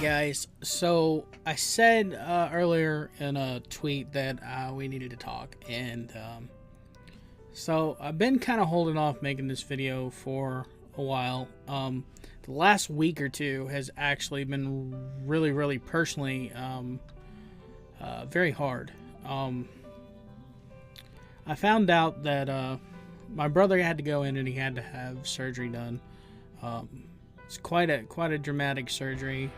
Guys, so I said earlier in a tweet that we needed to talk, and so I've been kind of holding off making this video for a while. The last week or two has actually been really personally very hard. I found out that my brother had to go in and he had to have surgery done. It's quite a dramatic surgery.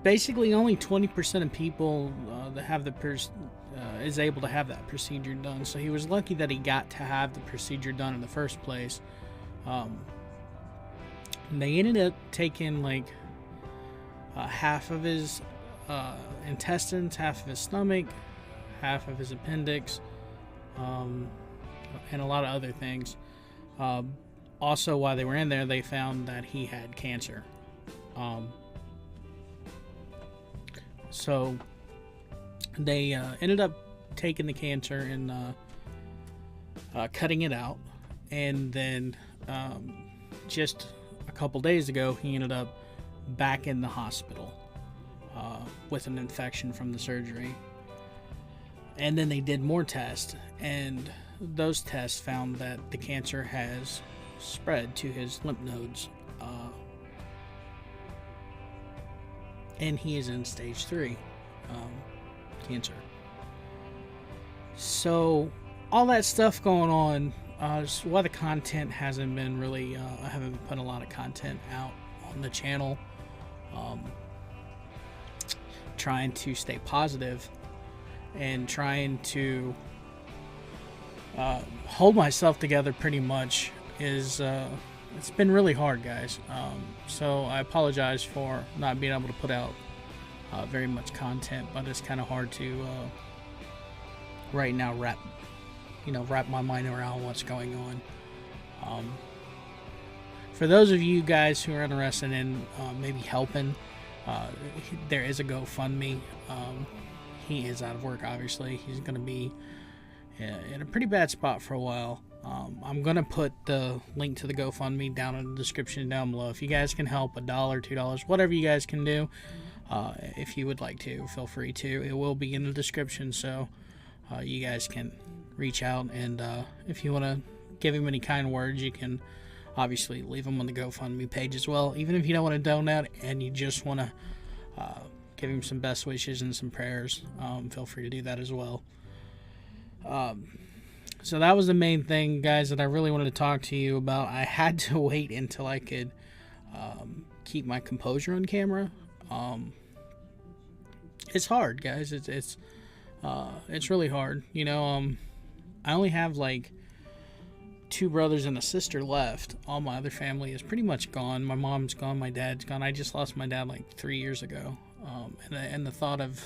Basically, only 20% of people that have the is able to have that procedure done. So he was lucky that he got to have the procedure done in the first place. They ended up taking like half of his intestines, half of his stomach, half of his appendix, and a lot of other things. Also, while they were in there, they found that he had cancer. So they ended up taking the cancer and cutting it out. And then just a couple days ago, he ended up back in the hospital with an infection from the surgery. And then they did more tests, and those tests found that the cancer has spread to his lymph nodes, and he is in stage 3 cancer. So all that stuff going on, why the content hasn't been really I haven't put a lot of content out on the channel, trying to stay positive and trying to hold myself together pretty much. Is it's been really hard, guys. So I apologize for not being able to put out very much content, but it's kind of hard to right now wrap my mind around what's going on. For those of you guys who are interested in maybe helping, there is a GoFundMe. He is out of work, obviously. He's going to be in a pretty bad spot for a while. I'm going to put the link to the GoFundMe down in the description down below. If you guys can help, $1, $2, whatever you guys can do, if you would like to, feel free to. It will be in the description, so you guys can reach out. And if you want to give him any kind words, you can obviously leave them on the GoFundMe page as well. Even if you don't want to donate and you just want to give him some best wishes and some prayers, feel free to do that as well. So that was the main thing, guys, that I really wanted to talk to you about. I had to wait until I could keep my composure on camera. It's hard, guys. It's really hard. I only have like 2 brothers and a sister left. All my other family is pretty much gone. My mom's gone. My dad's gone. I just lost my dad like 3 years ago. And the thought of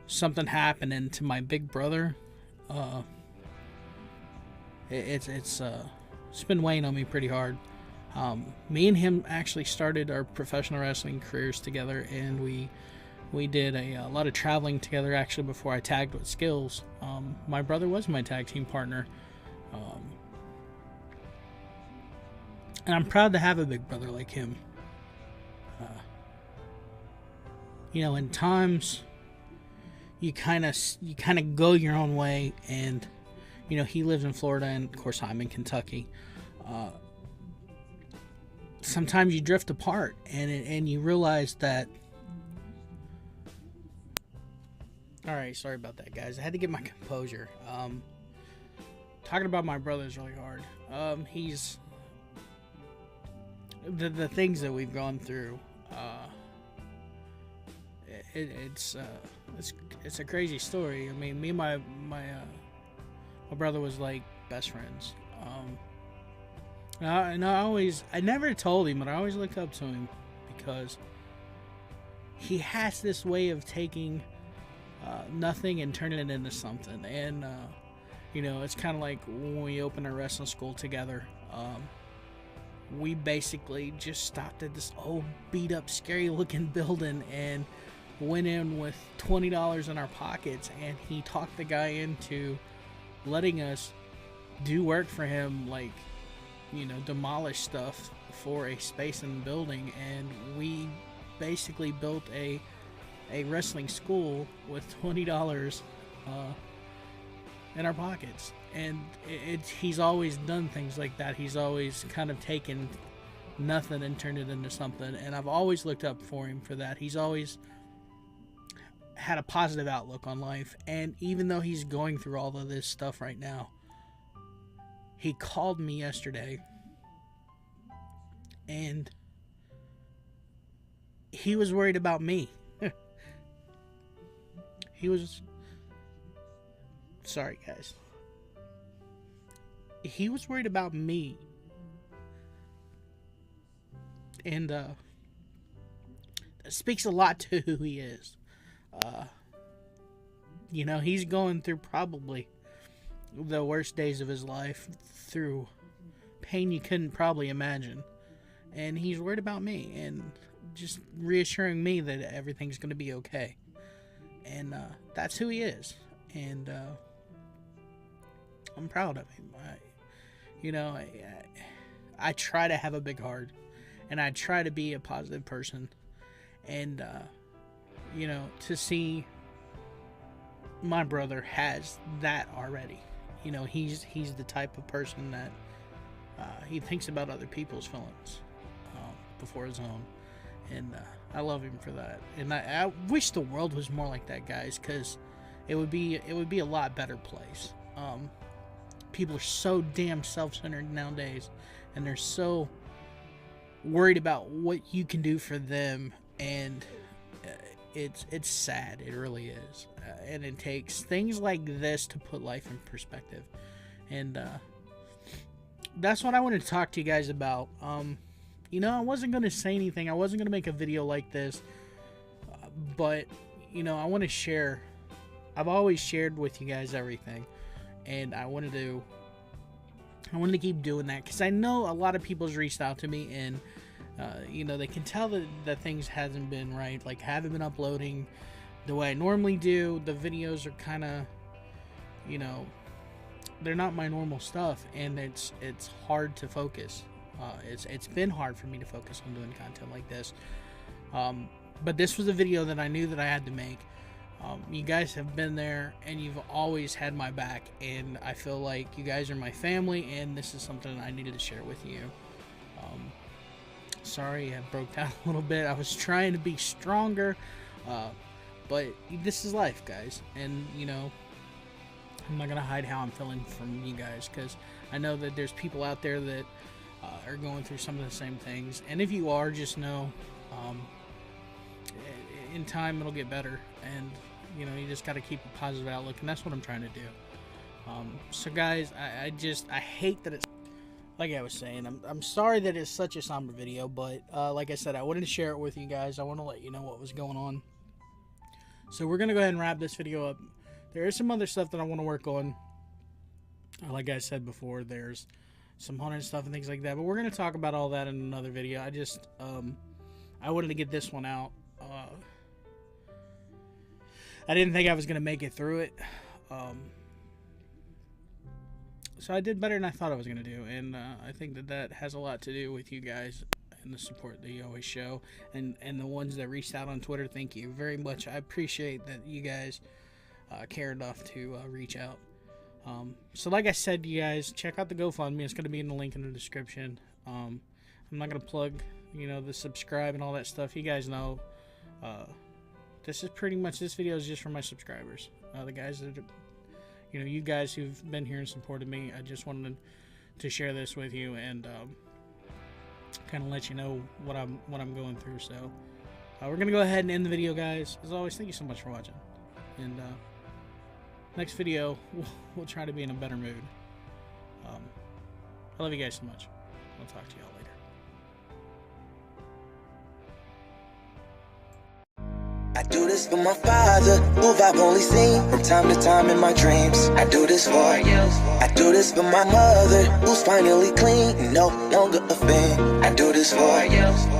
something happening to my big brother, it's been weighing on me pretty hard. Me and him actually started our professional wrestling careers together, and we did a lot of traveling together actually before I tagged with Skills. My brother was my tag team partner, and I'm proud to have a big brother like him. In times you kind of go your own way, and he lives in Florida, and of course I'm in Kentucky. Sometimes you drift apart, and you realize that. All right, sorry about that, guys. I had to get my composure. Talking about my brother is really hard. He's the things that we've gone through. It's a crazy story. I mean, me and my brother was like best friends. And I never told him, but I always looked up to him because he has this way of taking nothing and turning it into something. And it's kind of like when we opened a wrestling school together. We basically just stopped at this old beat up scary looking building and went in with $20 in our pockets, and he talked the guy into letting us do work for him, like demolish stuff for a space in the building, and we basically built a wrestling school with $20 in our pockets. And he's always done things like that. He's always kind of taken nothing and turned it into something, and I've always looked up for him for that. He's always had a positive outlook on life, and even though he's going through all of this stuff right now, he called me yesterday, and he was worried about me. He was... Sorry, guys. He was worried about me. And, that speaks a lot to who he is. You know, he's going through probably the worst days of his life, through pain you couldn't probably imagine. And he's worried about me and just reassuring me that everything's going to be okay. And that's who he is. And I'm proud of him. I try to have a big heart, and I try to be a positive person. And, to see my brother has that already. He's the type of person that he thinks about other people's feelings before his own. And I love him for that. And I wish the world was more like that, guys, because it would be a lot better place. People are so damn self-centered nowadays, and they're so worried about what you can do for them, and it's sad. It really is. And it takes things like this to put life in perspective. And that's what I wanted to talk to you guys about. I wasn't going to say anything. I wasn't going to make a video like this. But, I want to share. I've always shared with you guys everything. And I wanted to keep doing that, because I know a lot of people's reached out to me, and they can tell that things hasn't been right. Like, haven't been uploading the way I normally do. The videos are kind of, they're not my normal stuff, and it's hard to focus. It's been hard for me to focus on doing content like this. But this was a video that I knew that I had to make. You guys have been there, and you've always had my back, and I feel like you guys are my family, and this is something I needed to share with you. Sorry I broke down a little bit. I was trying to be stronger, but this is life, guys. And I'm not gonna hide how I'm feeling from you guys, because I know that there's people out there that are going through some of the same things. And if you are, just know in time it'll get better, and you just got to keep a positive outlook, and that's what I'm trying to do. So guys, I hate that it's like I was saying. I'm sorry that it's such a somber video, but like I said, I wanted to share it with you guys. I want to let you know what was going on. So we're gonna go ahead and wrap this video up. There is some other stuff that I want to work on. Like I said before, there's some haunted stuff and things like that, but we're gonna talk about all that in another video. I wanted to get this one out. I didn't think I was gonna make it through it, so I did better than I thought I was gonna do, and I think that has a lot to do with you guys and the support that you always show, and the ones that reached out on Twitter. Thank you very much. I appreciate that you guys care enough to reach out. So like I said, you guys, check out the GoFundMe. It's going to be in the link in the description. I'm not going to plug, the subscribe and all that stuff. You guys know, this is pretty much, this video is just for my subscribers. The guys that, you guys who've been here and supported me. I just wanted to share this with you, and kind of let you know what I'm going through. So we're going to go ahead and end the video, guys. As always, thank you so much for watching. And next video, we'll try to be in a better mood. I love you guys so much. I'll talk to y'all later. I do this for my father, who I've only seen from time to time in my dreams. I do this for you. I do this for my mother, who's finally clean, no longer a fiend. I do this for you.